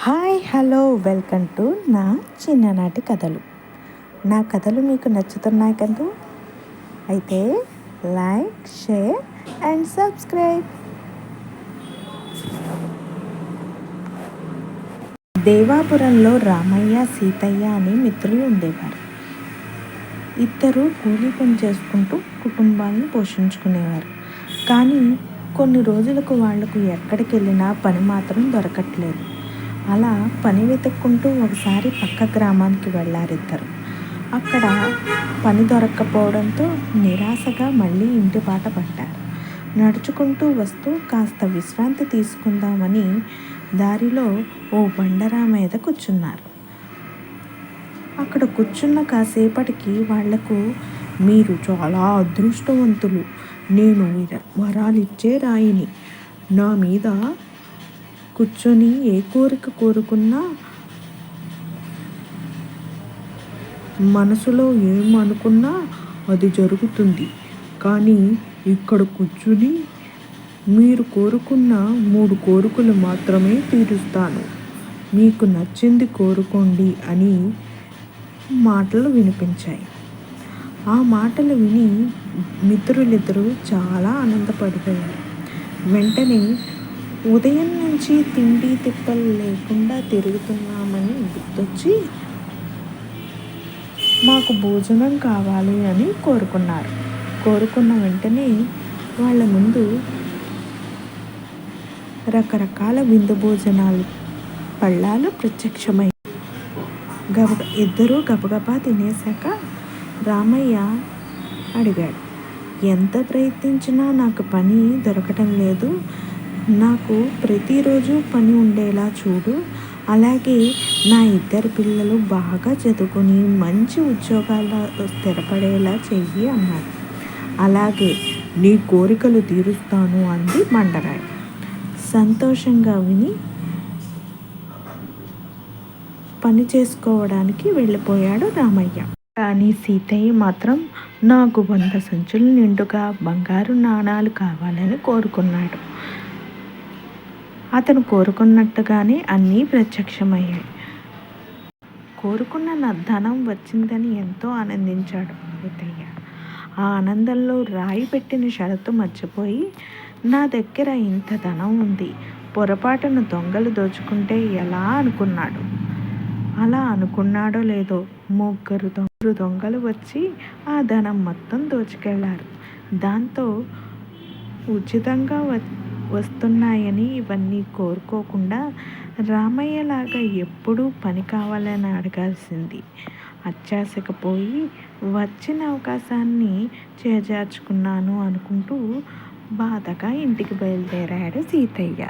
Hi hello welcome to నా చిన్ననాటి కథలు. నా కథలు మీకు నచ్చుతున్నాయి కదా? అయితే లైక్, షేర్ అండ్ సబ్స్క్రైబ్. దేవాపురంలో రామయ్య, సీతయ్య అనే మిత్రులు ఉండేవారు. ఇద్దరు కూలీ పని చేసుకుంటూ కుటుంబాలను పోషించుకునేవారు. కానీ కొన్ని రోజులకు వాళ్లకు ఎక్కడికి వెళ్ళినా పని మాత్రం దొరకట్లేదు. అలా పని వెతుక్కుంటూ ఒకసారి పక్క గ్రామానికి వెళ్ళారిద్దరు. అక్కడ పని దొరక్కపోవడంతో నిరాశగా మళ్ళీ ఇంటి బాట పట్టారు. నడుచుకుంటూ వస్తూ కాస్త విశ్రాంతి తీసుకుందామని దారిలో ఓ బండరా మీద కూర్చున్నారు. అక్కడ కూర్చున్న కాసేపటికి వాళ్లకు, మీరు చాలా అదృష్టవంతులు, నేను వరాలిచ్చే రాయిని, నా మీద కూర్చొని ఏ కోరిక కోరుకున్నా మనసులో ఏమనుకున్నా అది జరుగుతుంది. కానీ ఇక్కడ కూర్చుని మీరు కోరుకున్న 3 కోరికలు మాత్రమే తీరుస్తాను, మీకు నచ్చింది కోరుకోండి అని మాటలు వినిపించాయి. ఆ మాటలు విని మిత్రులిద్దరూ చాలా ఆనందపడిపోయారు. వెంటనే ఉదయం నుంచి తిండి తిప్పలు లేకుండా తిరుగుతున్నామని గుర్తొచ్చి మాకు భోజనం కావాలి అని కోరుకున్నారు. కోరుకున్న వెంటనే వాళ్ళ ముందు రకరకాల విందు భోజనాలు పళ్ళాలు ప్రత్యక్షమై ఇద్దరూ గబగబా తినేశాక రామయ్య అడిగాడు, ఎంత ప్రయత్నించినా నాకు పని దొరకటం లేదు, నాకు ప్రతిరోజు పని ఉండేలా చూడు, అలాగే నా 2 పిల్లలు బాగా చదువుకొని మంచి ఉద్యోగాల్లో స్థిరపడేలా చెయ్యి అన్నాడు. అలాగే నీ కోరికలు తీరుస్తాను అంది బండరాయి. సంతోషంగా విని పని చేసుకోవడానికి వెళ్ళిపోయాడు రామయ్య. కానీ సీతయ్య మాత్రం నాకు 100 సంచులు నిండుగా బంగారు నాణాలు కావాలని కోరుకున్నాడు. అతను కోరుకున్నట్టుగానే అన్నీ ప్రత్యక్షమయ్యాయి. కోరుకున్న ధనం వచ్చిందని ఎంతో ఆనందించాడు సీతయ్య. ఆ ఆనందంలో రాయి పెట్టిన షరతు మర్చిపోయి, నా దగ్గర ఇంత ధనం ఉంది, పొరపాటున దొంగలు దోచుకుంటే ఎలా అనుకున్నాడు. అలా అనుకున్నాడో లేదో 3 దొంగలు వచ్చి ఆ ధనం మొత్తం దోచుకెళ్లారు. దాంతో ఉచితంగా వస్తున్నాయని ఇవన్నీ కోరుకోకుండా రామయ్యలాగా ఎప్పుడూ పని కావాలని అడగాల్సింది అత్యాశకు పోయి వచ్చిన అవకాశాన్ని చేజార్చుకున్నాను అనుకుంటూ బాధగా ఇంటికి బయలుదేరాడు సీతయ్య.